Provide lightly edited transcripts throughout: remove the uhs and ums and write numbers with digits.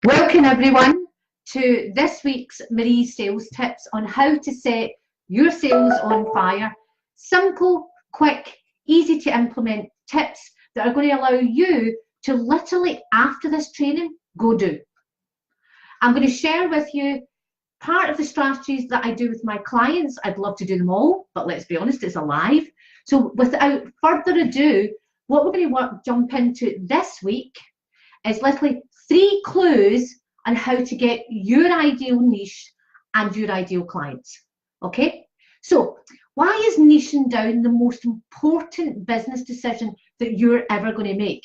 Welcome everyone to this week's Marie's Sales Tips on how to set your sales on fire. Simple, quick, easy to implement tips that are going to allow you to literally, after this training, go do. I'm going to share with you part of the strategies that I do with my clients. I'd love to do them all, but let's be honest, it's a live. So without further ado, what we're going to jump into this week is literally 3 clues on how to get your ideal niche and your ideal clients. Okay, so why is niching down the most important business decision that you're ever going to make?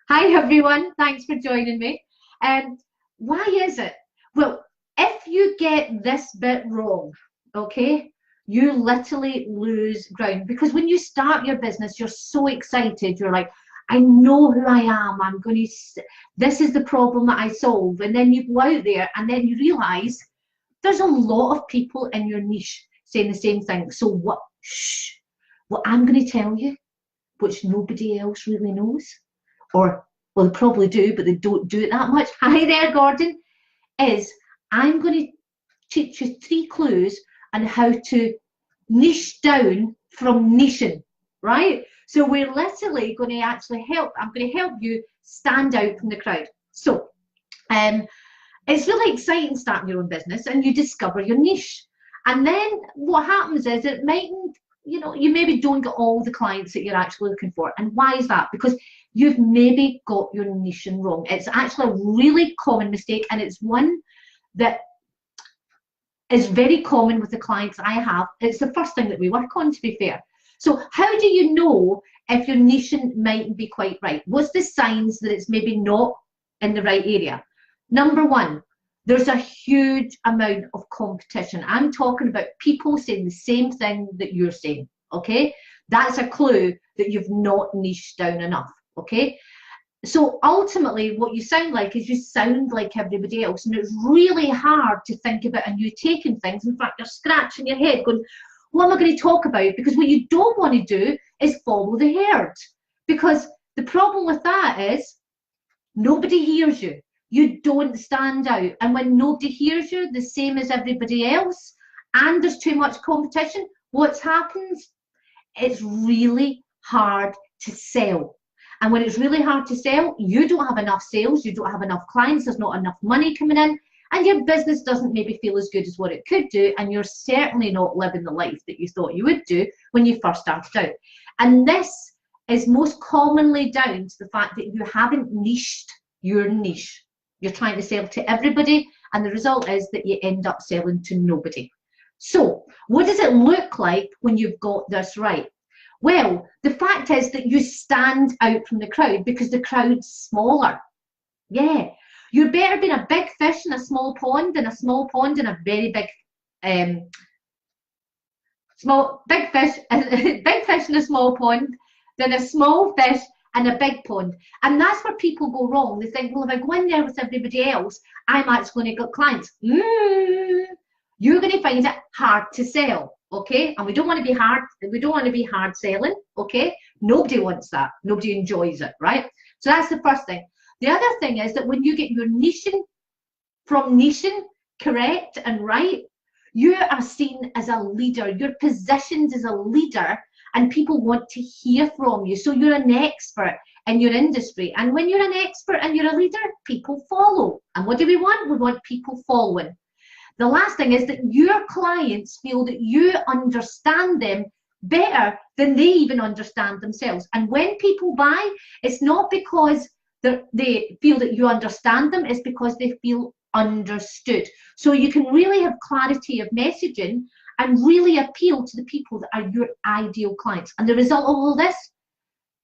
Hi everyone, thanks for joining me. Why is it? Well, if you get this bit wrong, okay, you literally lose ground, because when you start your business, you're so excited. You're like, I know who I am. I'm going to, this is the problem that I solve. And then you go out there and then you realize there's a lot of people in your niche saying the same thing. So what I'm going to tell you, which nobody else really knows, or well, they probably do, but they don't do it that much. Hi there, Gordon, is I'm going to teach you 3 clues on how to niche down from niching, right? So we're literally going to actually help, I'm going to help you stand out from the crowd. So it's really exciting starting your own business and you discover your niche. And then what happens is it mightn't, you maybe don't get all the clients that you're actually looking for. And why is that? Because you've maybe got your niching wrong. It's actually a really common mistake, and it's one that is very common with the clients I have. It's the first thing that we work on, to be fair. So how do you know if your niching mightn't be quite right? What's the signs that it's maybe not in the right area? Number 1, there's a huge amount of competition. I'm talking about people saying the same thing that you're saying, okay? That's a clue that you've not niched down enough, okay? So ultimately, what you sound like is you sound like everybody else, and it's really hard to think about a new take in things. In fact, you're scratching your head going, what am I going to talk about? Because what you don't want to do is follow the herd. Because the problem with that is nobody hears you. You don't stand out. And when nobody hears you, the same as everybody else, and there's too much competition, what happens? It's really hard to sell. And when it's really hard to sell, you don't have enough sales, you don't have enough clients, there's not enough money coming in, and your business doesn't maybe feel as good as what it could do, and you're certainly not living the life that you thought you would do when you first started out. And this is most commonly down to the fact that you haven't niched your niche. You're trying to sell to everybody, and the result is that you end up selling to nobody. So what does it look like when you've got this right? Well, the fact is that you stand out from the crowd because the crowd's smaller. Yeah, you're better being a big fish in a small pond than a small pond in a very big, big fish in a small pond than a small fish in a big pond. And that's where people go wrong. They think, well, if I go in there with everybody else, I'm actually going to get clients. You're going to find it hard to sell. Okay, and we don't want to be hard selling, okay? Nobody wants that. Nobody enjoys it, right? So that's the first thing. The other thing is that when you get your niching correct and right, you are seen as a leader. You're positioned as a leader, and people want to hear from you. So you're an expert in your industry. And when you're an expert and you're a leader, people follow. And what do we want? We want people following. The last thing is that your clients feel that you understand them better than they even understand themselves. And when people buy, it's not because they feel that you understand them, it's because they feel understood. So you can really have clarity of messaging and really appeal to the people that are your ideal clients. And the result of all this,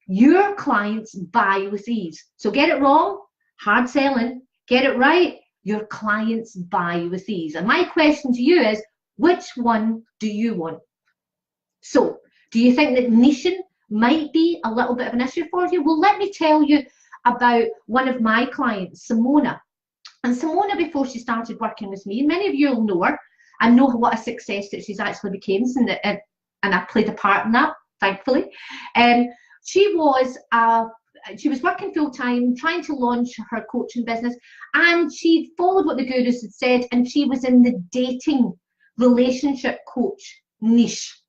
your clients buy with ease. So get it wrong, hard selling. Get it right, your clients buy with ease. And my question to you is, which one do you want? So, do you think that niching might be a little bit of an issue for you? Well, let me tell you about one of my clients, Simona. And Simona, before she started working with me, many of you will know her and know what a success that she's actually became, and I played a part in that, thankfully. She was a she was working full-time, trying to launch her coaching business, and she followed what the gurus had said, and she was in the dating relationship coach niche.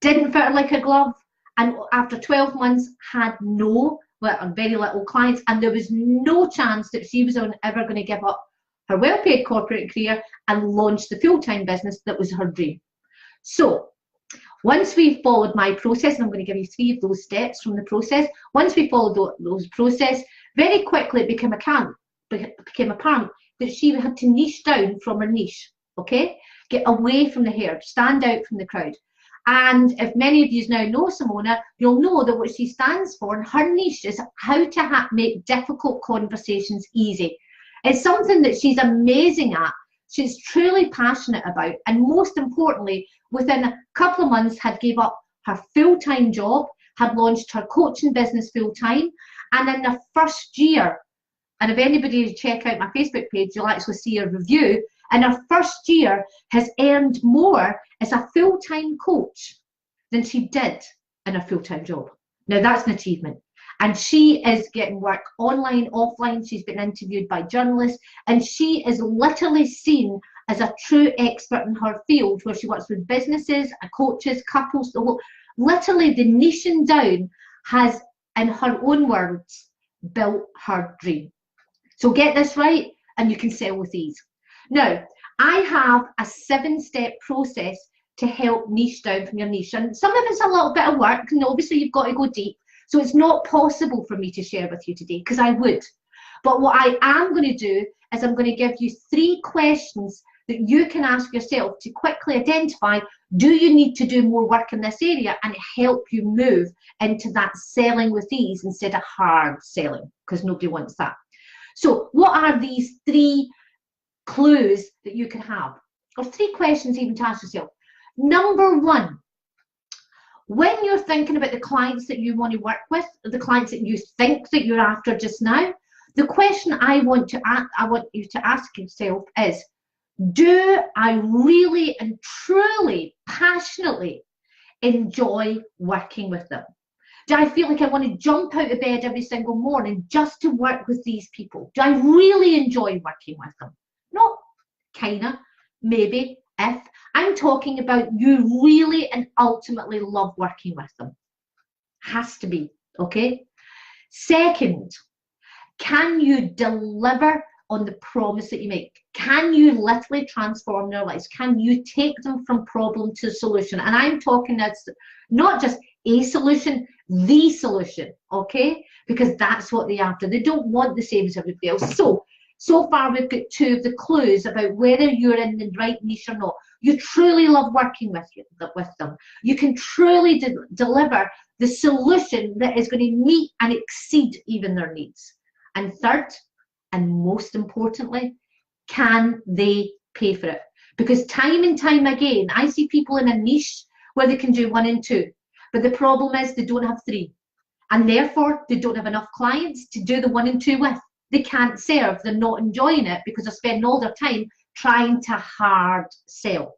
Didn't fit her like a glove, and after 12 months had very little clients, and there was no chance that she was ever going to give up her well-paid corporate career and launch the full-time business that was her dream. So once we followed my process, and I'm going to give you 3 of those steps from the process, once we followed those process, very quickly it became apparent that she had to niche down from her niche, okay? Get away from the herd, stand out from the crowd. And if many of you now know Simona, you'll know that what she stands for in her niche is how to make difficult conversations easy. It's something that she's amazing at, she's truly passionate about, and most importantly, within a couple of months had gave up her full-time job, had launched her coaching business full-time, and in the first year, and if anybody check out my Facebook page, you'll actually see a review, in her first year has earned more as a full-time coach than she did in a full-time job. Now that's an achievement. And she is getting work online, offline. She's been interviewed by journalists, and she is literally seen as a true expert in her field, where she works with businesses, coaches, couples. Literally, the niching down has, in her own words, built her dream. So get this right, and you can sell with ease. Now, I have a 7-step process to help niche down from your niche, and some of it's a little bit of work, and obviously you've got to go deep. So it's not possible for me to share with you today, because I would. But what I am going to do is I'm going to give you 3 questions that you can ask yourself to quickly identify, do you need to do more work in this area, and help you move into that selling with ease instead of hard selling, because nobody wants that. So what are these 3 clues that you can have, or 3 questions even to ask yourself? Number 1, when you're thinking about the clients that you want to work with, the clients that you think that you're after just now, the question I want you to ask yourself is, do I really and truly, passionately enjoy working with them? Do I feel like I want to jump out of bed every single morning just to work with these people? Do I really enjoy working with them? Not kinda, maybe, if. I'm talking about you really and ultimately love working with them. Has to be, okay? Second, can you deliver on the promise that you make? Can you literally transform their lives? Can you take them from problem to solution? And I'm talking that's not just a solution, the solution, okay? Because that's what they're after. They don't want the same as everybody else. So far we've got 2 of the clues about whether you're in the right niche or not. You truly love working with them. You can truly deliver the solution that is going to meet and exceed even their needs. And third, and most importantly, can they pay for it? Because time and time again, I see people in a niche where they can do 1 and 2, but the problem is they don't have 3, and therefore they don't have enough clients to do the 1 and 2 with. They can't serve, they're not enjoying it because they're spending all their time trying to hard sell.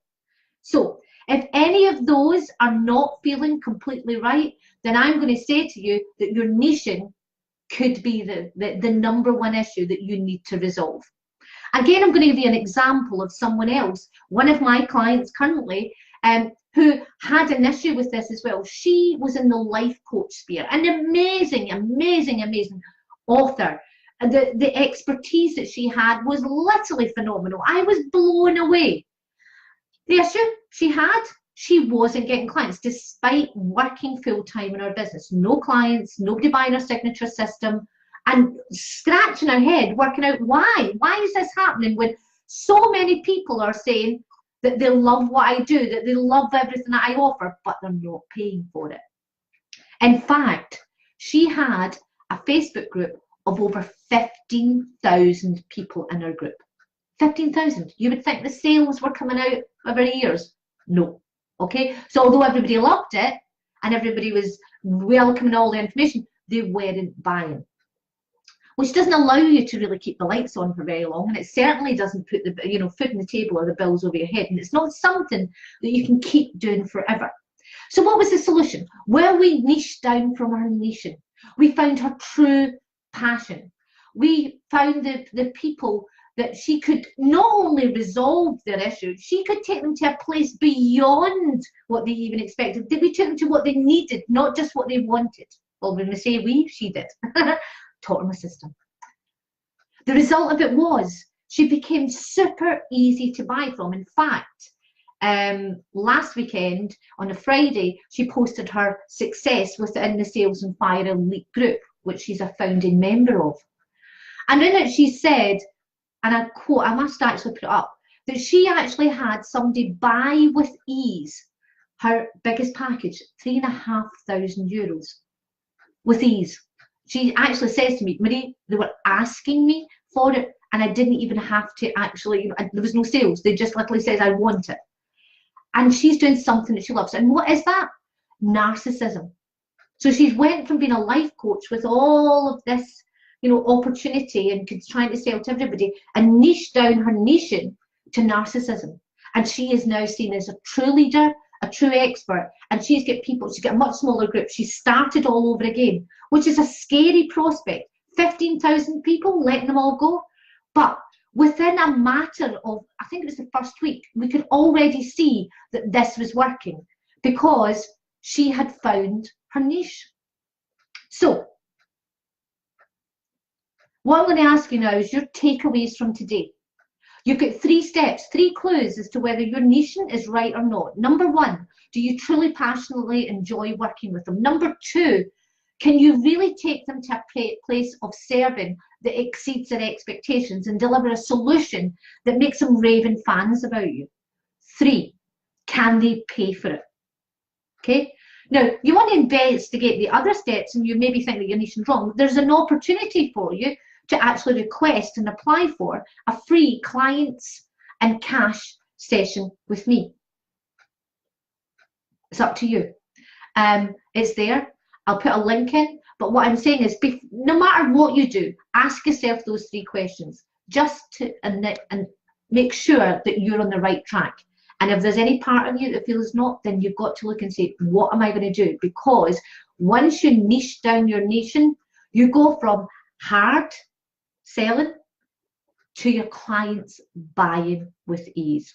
So if any of those are not feeling completely right, then I'm going to say to you that your niching could be the number 1 issue that you need to resolve. Again, I'm going to give you an example of someone else, one of my clients currently, who had an issue with this as well. She was in the life coach sphere, an amazing, amazing, amazing author. The expertise that she had was literally phenomenal. I was blown away. The issue she wasn't getting clients despite working full-time in her business. No clients, nobody buying her signature system, and scratching her head, working out why. Why is this happening when so many people are saying that they love what I do, that they love everything that I offer, but they're not paying for it? In fact, she had a Facebook group of over 15,000 people in her group. 15,000. You would think the sales were coming out every years. No. Okay? So although everybody loved it and everybody was welcoming all the information, they weren't buying. Which doesn't allow you to really keep the lights on for very long, and it certainly doesn't put the food on the table or the bills over your head, and it's not something that you can keep doing forever. So what was the solution? Well, we niched down from our niching. We found her true passion. We found the people that she could not only resolve their issues, she could take them to a place beyond what they even expected. We took them to what they needed, not just what they wanted. Well, when we say we, she did. Taught her my system. The result of it was she became super easy to buy from. In fact, last weekend on a Friday, she posted her success within the Sales on Fire Elite group, which she's a founding member of. And in it, she said, and I quote, I must actually put it up, that she actually had somebody buy with ease her biggest package, €3,500 with ease. She actually says to me, Marie, they were asking me for it and I didn't even have to actually, there was no sales. They just literally says, I want it. And she's doing something that she loves. And what is that? Narcissism. So she's went from being a life coach with all of this, opportunity and trying to sell to everybody and niche down her nation to narcissism. And she is now seen as a true leader, a true expert, and she's got a much smaller group. She's started all over again, which is a scary prospect. 15,000 people, letting them all go. But within a matter of, I think it was the first week, we could already see that this was working because she had found her niche. So, what I'm going to ask you now is your takeaways from today. You've got 3 steps, 3 clues as to whether your niche is right or not. Number 1, do you truly passionately enjoy working with them? Number 2, can you really take them to a place of serving that exceeds their expectations and deliver a solution that makes them raving fans about you? 3, can they pay for it? Okay. Now, you want to investigate the other steps and you maybe think that your niche is wrong. There's an opportunity for you to actually request and apply for a free clients and cash session with me. It's up to you. It's there. I'll put a link in. But what I'm saying is, no matter what you do, ask yourself those 3 questions just to and make sure that you're on the right track. And if there's any part of you that feels not, then you've got to look and say, what am I going to do? Because once you niche down your nation, you go from hard selling to your clients buying with ease.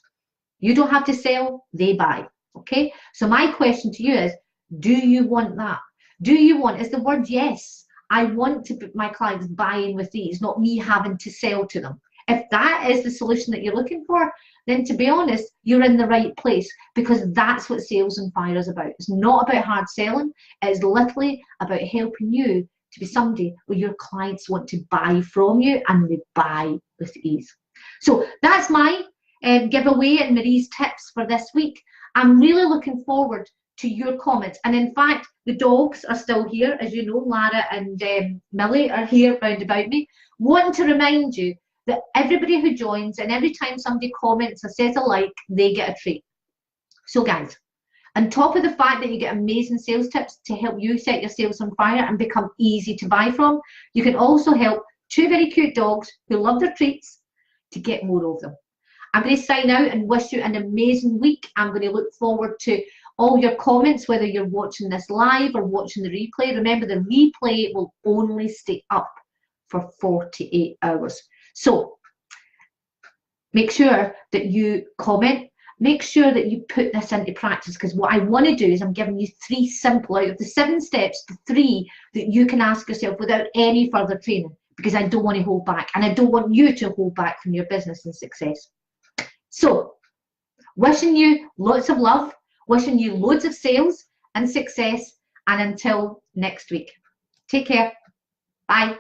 You don't have to sell, they buy. Okay? So my question to you is, do you want that? Do you want, is the word yes? I want to put my clients buying with ease, not me having to sell to them. If that is the solution that you're looking for, then to be honest, you're in the right place, because that's what Sales on Fire is about. It's not about hard selling. It's literally about helping you to be somebody where your clients want to buy from you and they buy with ease. So that's my giveaway and Marie's tips for this week. I'm really looking forward to your comments. And in fact, the dogs are still here. As you know, Lara and Millie are here round about me. Want to remind you that everybody who joins and every time somebody comments or says a like, they get a treat. So guys, on top of the fact that you get amazing sales tips to help you set your sales on fire and become easy to buy from, you can also help 2 very cute dogs who love their treats to get more of them. I'm going to sign out and wish you an amazing week. I'm going to look forward to all your comments, whether you're watching this live or watching the replay. Remember, the replay will only stay up for 48 hours. So make sure that you comment. Make sure that you put this into practice, because what I want to do is I'm giving you 3 simple, out of the 7 steps, the 3 that you can ask yourself without any further training, because I don't want to hold back and I don't want you to hold back from your business and success. So wishing you lots of love, wishing you loads of sales and success, and until next week, take care. Bye.